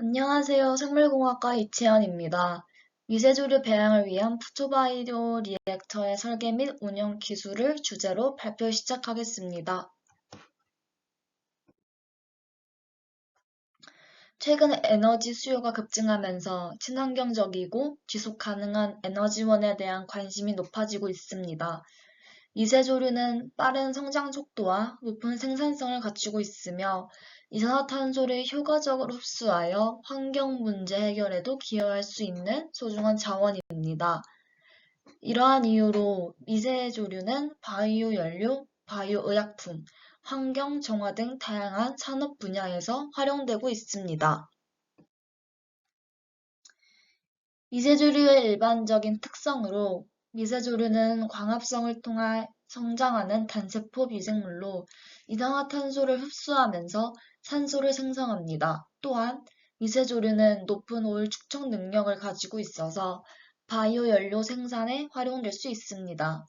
안녕하세요. 생물공학과 이채연입니다. 미세조류 배양을 위한 푸토바이오 리액터의 설계 및 운영 기술을 주제로 발표 시작하겠습니다. 최근 에너지 수요가 급증하면서 친환경적이고 지속 가능한 에너지원에 대한 관심이 높아지고 있습니다. 미세조류는 빠른 성장 속도와 높은 생산성을 갖추고 있으며 이산화탄소를 효과적으로 흡수하여 환경 문제 해결에도 기여할 수 있는 소중한 자원입니다. 이러한 이유로 미세조류는 바이오 연료, 바이오 의약품, 환경 정화 등 다양한 산업 분야에서 활용되고 있습니다. 미세조류의 일반적인 특성으로 미세조류는 광합성을 통해 성장하는 단세포 미생물로 이산화탄소를 흡수하면서 산소를 생성합니다. 또한 미세조류는 높은 오일 축적 능력을 가지고 있어서 바이오 연료 생산에 활용될 수 있습니다.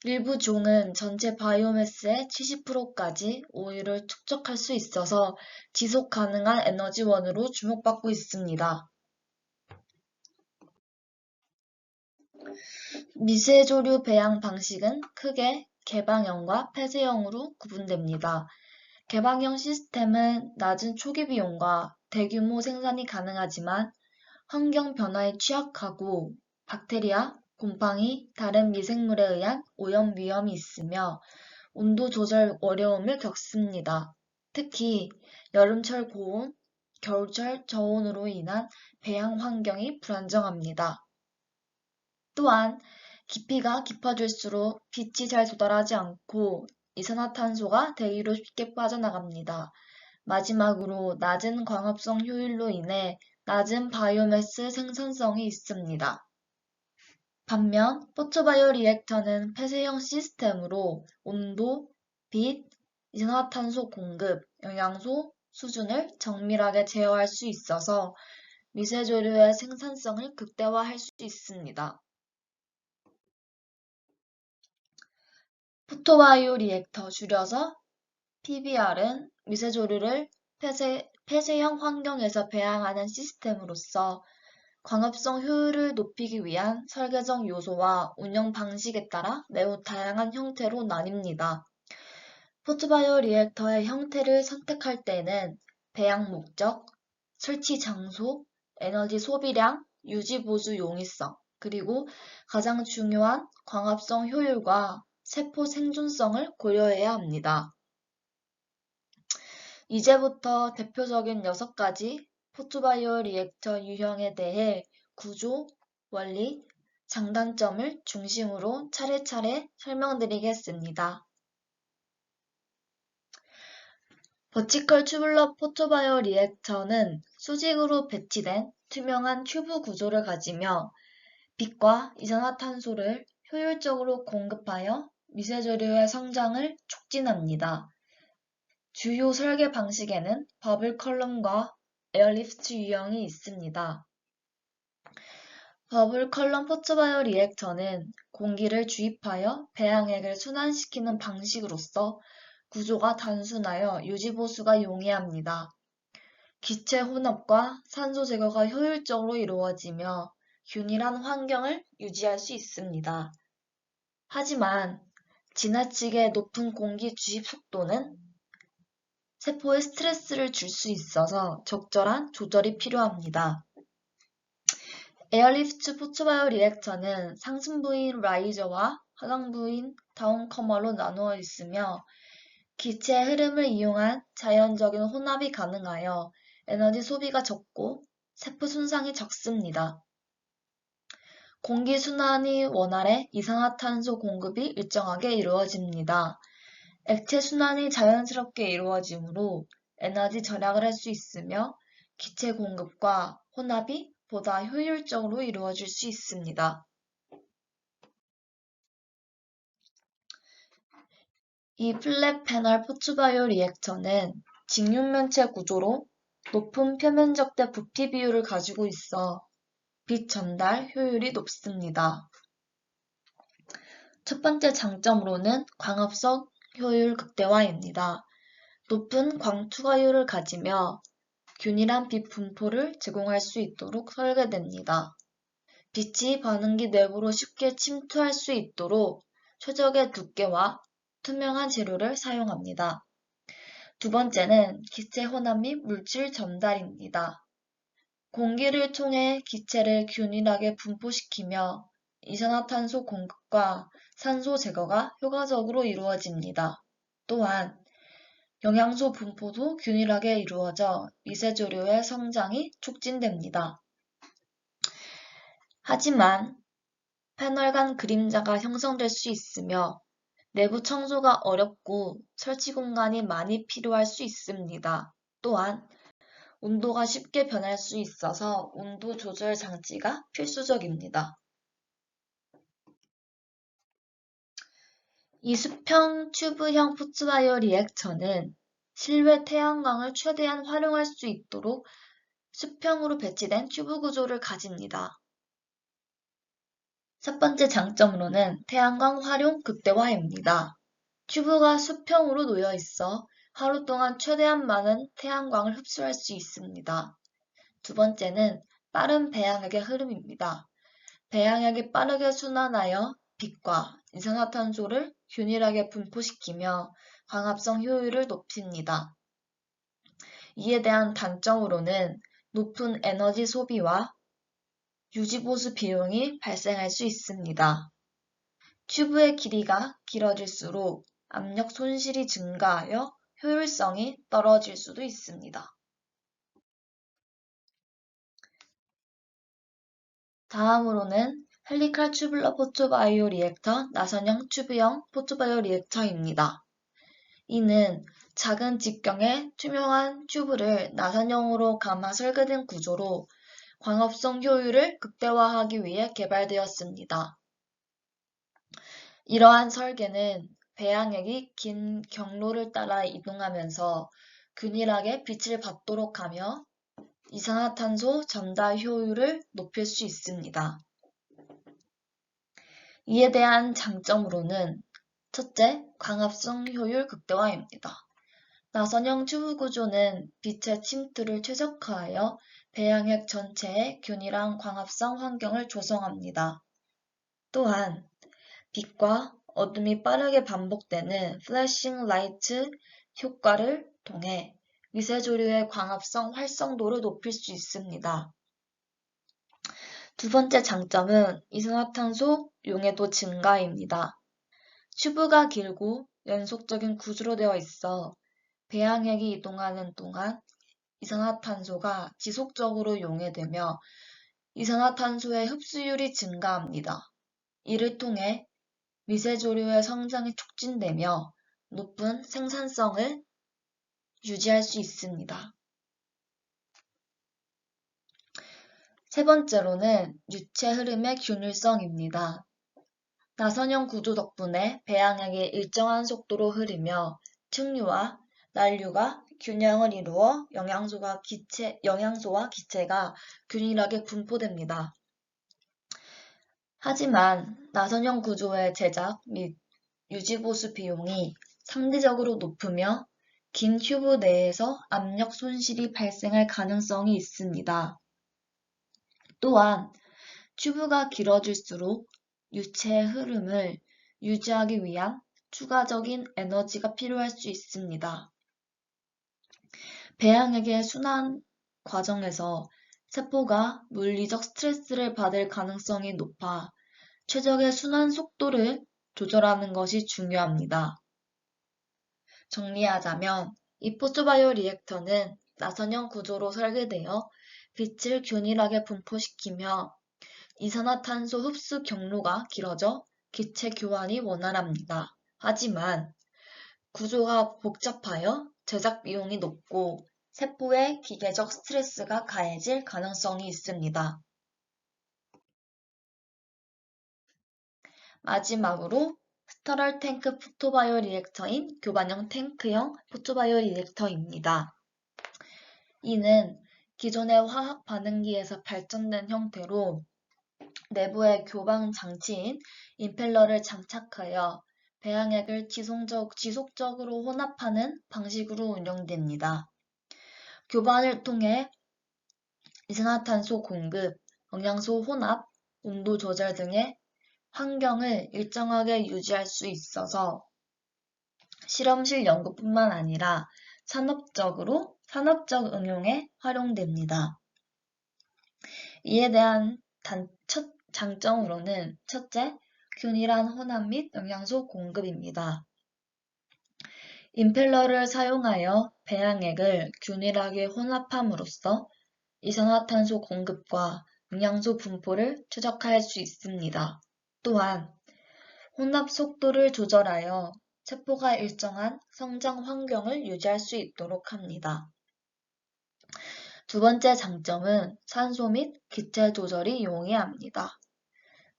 일부 종은 전체 바이오매스의 70%까지 오일을 축적할 수 있어서 지속 가능한 에너지원으로 주목받고 있습니다. 미세조류 배양 방식은 크게 개방형과 폐쇄형으로 구분됩니다. 개방형 시스템은 낮은 초기 비용과 대규모 생산이 가능하지만 환경 변화에 취약하고 박테리아, 곰팡이, 다른 미생물에 의한 오염 위험이 있으며 온도 조절 어려움을 겪습니다. 특히 여름철 고온, 겨울철 저온으로 인한 배양 환경이 불안정합니다. 또한 깊이가 깊어질수록 빛이 잘 도달하지 않고 이산화탄소가 대기로 쉽게 빠져나갑니다. 마지막으로 낮은 광합성 효율로 인해 낮은 바이오매스 생산성이 있습니다. 반면 포토바이오 리액터는 폐쇄형 시스템으로 온도, 빛, 이산화탄소 공급, 영양소 수준을 정밀하게 제어할 수 있어서 미세조류의 생산성을 극대화할 수 있습니다. 포토바이오 리액터 줄여서 PBR은 미세조류를 폐쇄형 환경에서 배양하는 시스템으로서 광합성 효율을 높이기 위한 설계적 요소와 운영 방식에 따라 매우 다양한 형태로 나뉩니다. 포토바이오 리액터의 형태를 선택할 때는 배양 목적, 설치 장소, 에너지 소비량, 유지 보수 용이성, 그리고 가장 중요한 광합성 효율과 세포 생존성을 고려해야 합니다. 이제부터 대표적인 6가지 포토바이오 리액터 유형에 대해 구조, 원리, 장단점을 중심으로 차례차례 설명드리겠습니다. 버티컬 튜블러 포토바이오 리액터는 수직으로 배치된 투명한 튜브 구조를 가지며 빛과 이산화탄소를 효율적으로 공급하여 미세조류의 성장을 촉진합니다. 주요 설계 방식에는 버블 컬럼과 에어리프트 유형이 있습니다. 버블 컬럼 포토바이오 리액터는 공기를 주입하여 배양액을 순환시키는 방식으로서 구조가 단순하여 유지보수가 용이합니다. 기체 혼합과 산소 제거가 효율적으로 이루어지며 균일한 환경을 유지할 수 있습니다. 하지만 지나치게 높은 공기 주입 속도는 세포에 스트레스를 줄 수 있어서 적절한 조절이 필요합니다. 에어리프트 포토바이오 리액터는 상승부인 라이저와 하강부인 다운커머로 나누어 있으며 기체의 흐름을 이용한 자연적인 혼합이 가능하여 에너지 소비가 적고 세포 손상이 적습니다. 공기 순환이 원활해 이산화탄소 공급이 일정하게 이루어집니다. 액체 순환이 자연스럽게 이루어지므로 에너지 절약을 할 수 있으며 기체 공급과 혼합이 보다 효율적으로 이루어질 수 있습니다. 이 플랫 패널 포토바이오 리액터는 직육면체 구조로 높은 표면적대 부피 비율을 가지고 있어 빛 전달 효율이 높습니다. 첫 번째 장점으로는 광합성 효율 극대화입니다. 높은 광투과율을 가지며 균일한 빛 분포를 제공할 수 있도록 설계됩니다. 빛이 반응기 내부로 쉽게 침투할 수 있도록 최적의 두께와 투명한 재료를 사용합니다. 두 번째는 기체 혼합 및 물질 전달입니다. 공기를 통해 기체를 균일하게 분포시키며 이산화탄소 공급과 산소 제거가 효과적으로 이루어집니다. 또한 영양소 분포도 균일하게 이루어져 미세조류의 성장이 촉진됩니다. 하지만 패널간 그림자가 형성될 수 있으며 내부 청소가 어렵고 설치 공간이 많이 필요할 수 있습니다. 또한 온도가 쉽게 변할 수 있어서 온도 조절 장치가 필수적입니다. 이 수평 튜브형 포츠바이오 리액터는 실외 태양광을 최대한 활용할 수 있도록 수평으로 배치된 튜브 구조를 가집니다. 첫 번째 장점으로는 태양광 활용 극대화입니다. 튜브가 수평으로 놓여 있어 하루 동안 최대한 많은 태양광을 흡수할 수 있습니다. 두 번째는 빠른 배양액의 흐름입니다. 배양액이 빠르게 순환하여 빛과 이산화탄소를 균일하게 분포시키며 광합성 효율을 높입니다. 이에 대한 단점으로는 높은 에너지 소비와 유지보수 비용이 발생할 수 있습니다. 튜브의 길이가 길어질수록 압력 손실이 증가하여 효율성이 떨어질 수도 있습니다. 다음으로는 헬리칼 튜블러 포토바이오 리액터 나선형 튜브형 포토바이오 리액터입니다. 이는 작은 직경의 투명한 튜브를 나선형으로 감아 설계된 구조로 광합성 효율을 극대화하기 위해 개발되었습니다. 이러한 설계는 배양액이 긴 경로를 따라 이동하면서 균일하게 빛을 받도록 하며 이산화탄소 전달 효율을 높일 수 있습니다. 이에 대한 장점으로는 첫째, 광합성 효율 극대화입니다. 나선형 튜브 구조는 빛의 침투를 최적화하여 배양액 전체에 균일한 광합성 환경을 조성합니다. 또한 빛과 어둠이 빠르게 반복되는 플래싱 라이트 효과를 통해 미세조류의 광합성 활성도를 높일 수 있습니다. 두 번째 장점은 이산화탄소 용해도 증가입니다. 튜브가 길고 연속적인 구조로 되어 있어 배양액이 이동하는 동안 이산화탄소가 지속적으로 용해되며 이산화탄소의 흡수율이 증가합니다. 이를 통해 미세조류의 성장이 촉진되며 높은 생산성을 유지할 수 있습니다. 세 번째로는 유체 흐름의 균일성입니다. 나선형 구조 덕분에 배양액이 일정한 속도로 흐르며 측류와 난류가 균형을 이루어 영양소와 기체가 균일하게 분포됩니다. 하지만 나선형 구조의 제작 및 유지보수 비용이 상대적으로 높으며 긴 튜브 내에서 압력 손실이 발생할 가능성이 있습니다. 또한 튜브가 길어질수록 유체의 흐름을 유지하기 위한 추가적인 에너지가 필요할 수 있습니다. 배양액의 순환 과정에서 세포가 물리적 스트레스를 받을 가능성이 높아 최적의 순환 속도를 조절하는 것이 중요합니다. 정리하자면 이 포토바이오 리액터는 나선형 구조로 설계되어 빛을 균일하게 분포시키며 이산화탄소 흡수 경로가 길어져 기체 교환이 원활합니다. 하지만 구조가 복잡하여 제작 비용이 높고 세포에 기계적 스트레스가 가해질 가능성이 있습니다. 마지막으로 스터럴 탱크 포토바이오 리액터인 교반형 탱크형 포토바이오 리액터입니다. 이는 기존의 화학 반응기에서 발전된 형태로 내부에 교방 장치인 임펠러를 장착하여 배양액을 지속적으로 혼합하는 방식으로 운영됩니다. 교반을 통해 이산화탄소 공급, 영양소 혼합, 온도 조절 등의 환경을 일정하게 유지할 수 있어서 실험실 연구뿐만 아니라 산업적 응용에 활용됩니다. 이에 대한 장점으로는 첫째, 균일한 혼합 및 영양소 공급입니다. 임펠러를 사용하여 배양액을 균일하게 혼합함으로써 이산화탄소 공급과 영양소 분포를 최적화할 수 있습니다. 또한 혼합 속도를 조절하여 세포가 일정한 성장 환경을 유지할 수 있도록 합니다. 두 번째 장점은 산소 및 기체 조절이 용이합니다.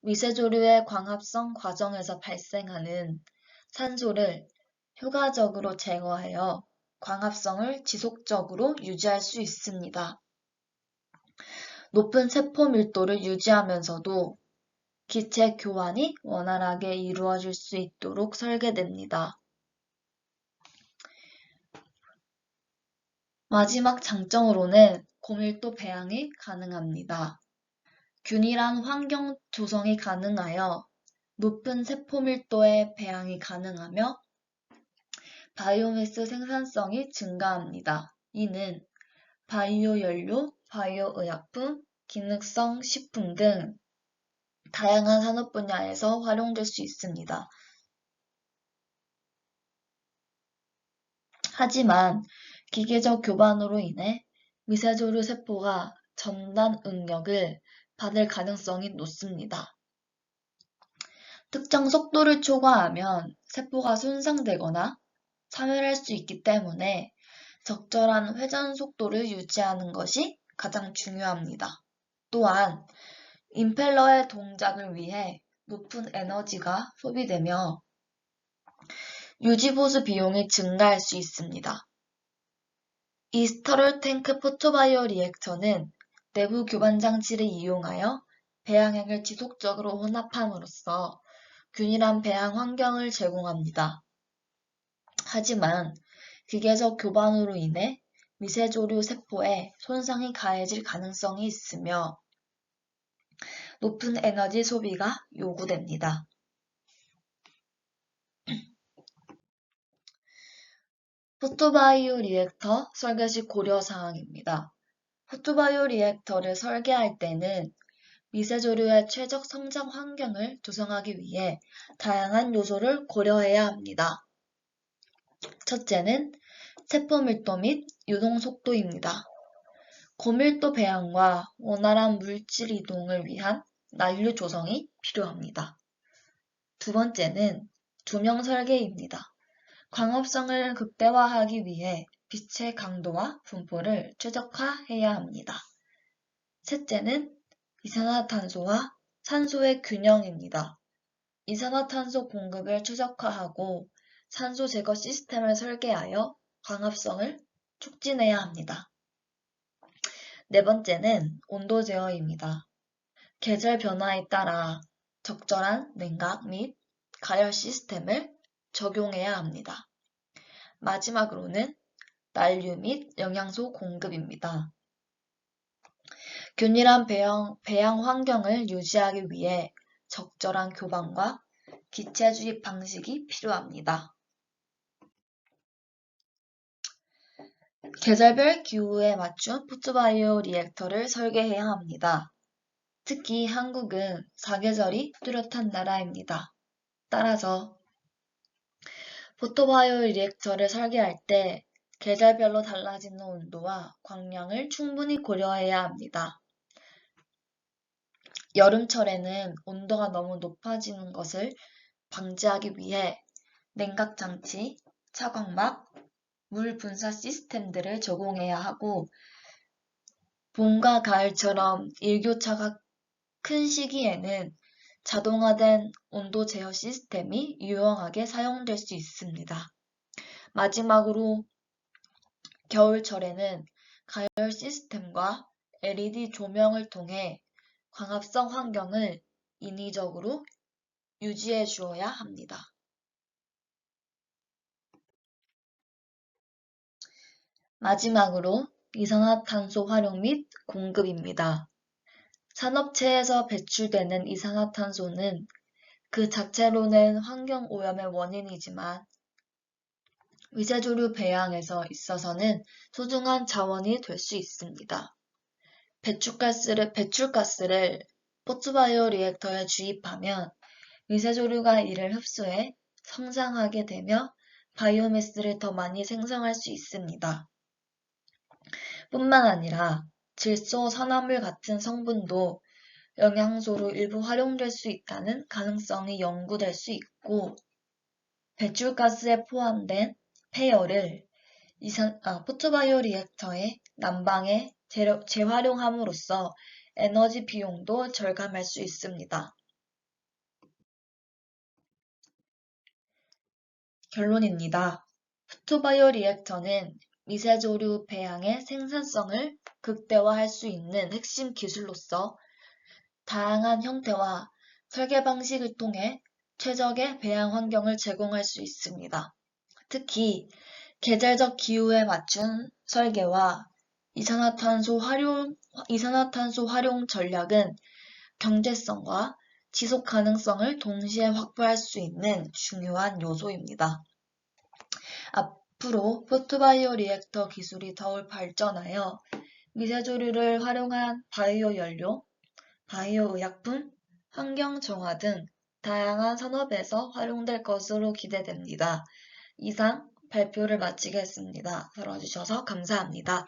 미세조류의 광합성 과정에서 발생하는 산소를 효과적으로 제거하여 광합성을 지속적으로 유지할 수 있습니다. 높은 세포 밀도를 유지하면서도 기체 교환이 원활하게 이루어질 수 있도록 설계됩니다. 마지막 장점으로는 고밀도 배양이 가능합니다. 균일한 환경 조성이 가능하여 높은 세포 밀도의 배양이 가능하며 바이오매스 생산성이 증가합니다. 이는 바이오 연료, 바이오 의약품, 기능성 식품 등 다양한 산업 분야에서 활용될 수 있습니다. 하지만 기계적 교반으로 인해 미세조류 세포가 전단 응력을 받을 가능성이 높습니다. 특정 속도를 초과하면 세포가 손상되거나 사멸할 수 있기 때문에 적절한 회전 속도를 유지하는 것이 가장 중요합니다. 또한 임펠러의 동작을 위해 높은 에너지가 소비되며 유지보수 비용이 증가할 수 있습니다. 이 스터럴 탱크 포토바이오 리액터는 내부 교반 장치를 이용하여 배양액을 지속적으로 혼합함으로써 균일한 배양 환경을 제공합니다. 하지만 기계적 교반으로 인해 미세조류 세포에 손상이 가해질 가능성이 있으며 높은 에너지 소비가 요구됩니다. 포토바이오 리액터 설계 시 고려사항입니다. 포토바이오 리액터를 설계할 때는 미세조류의 최적 성장 환경을 조성하기 위해 다양한 요소를 고려해야 합니다. 첫째는 세포 밀도 및 유동 속도입니다. 고밀도 배양과 원활한 물질 이동을 위한 난류 조성이 필요합니다. 두 번째는 조명 설계입니다. 광합성을 극대화하기 위해 빛의 강도와 분포를 최적화해야 합니다. 셋째는 이산화탄소와 산소의 균형입니다. 이산화탄소 공급을 최적화하고 산소 제거 시스템을 설계하여 광합성을 촉진해야 합니다. 네 번째는 온도 제어입니다. 계절 변화에 따라 적절한 냉각 및 가열 시스템을 적용해야 합니다. 마지막으로는 난류 및 영양소 공급입니다. 균일한 배양 환경을 유지하기 위해 적절한 교반과 기체 주입 방식이 필요합니다. 계절별 기후에 맞춘 포토바이오 리액터를 설계해야 합니다. 특히 한국은 사계절이 뚜렷한 나라입니다. 따라서 포토바이오 리액터를 설계할 때 계절별로 달라지는 온도와 광량을 충분히 고려해야 합니다. 여름철에는 온도가 너무 높아지는 것을 방지하기 위해 냉각장치, 차광막, 물 분사 시스템들을 적용해야 하고 봄과 가을처럼 일교차가 큰 시기에는 자동화된 온도 제어 시스템이 유용하게 사용될 수 있습니다. 마지막으로 겨울철에는 가열 시스템과 LED 조명을 통해 광합성 환경을 인위적으로 유지해 주어야 합니다. 마지막으로 이산화탄소 활용 및 공급입니다. 산업체에서 배출되는 이산화탄소는 그 자체로는 환경오염의 원인이지만 미세조류 배양에서 있어서는 소중한 자원이 될 수 있습니다. 배출가스를 포트바이오 리액터에 주입하면 미세조류가 이를 흡수해 성장하게 되며 바이오매스를 더 많이 생성할 수 있습니다. 뿐만 아니라 질소, 산화물 같은 성분도 영양소로 일부 활용될 수 있다는 가능성이 연구될 수 있고, 배출가스에 포함된 폐열을 포트바이오 리액터의 난방에 재활용함으로써 에너지 비용도 절감할 수 있습니다. 결론입니다. 포트바이오 리액터는 미세조류 배양의 생산성을 극대화할 수 있는 핵심 기술로서 다양한 형태와 설계 방식을 통해 최적의 배양 환경을 제공할 수 있습니다. 특히 계절적 기후에 맞춘 설계와 이산화탄소 활용 전략은 경제성과 지속 가능성을 동시에 확보할 수 있는 중요한 요소입니다. 앞으로 포트바이오 리액터 기술이 더 발전하여 미세조류를 활용한 바이오 연료, 바이오 의약품, 환경 정화 등 다양한 산업에서 활용될 것으로 기대됩니다. 이상 발표를 마치겠습니다. 들어주셔서 감사합니다.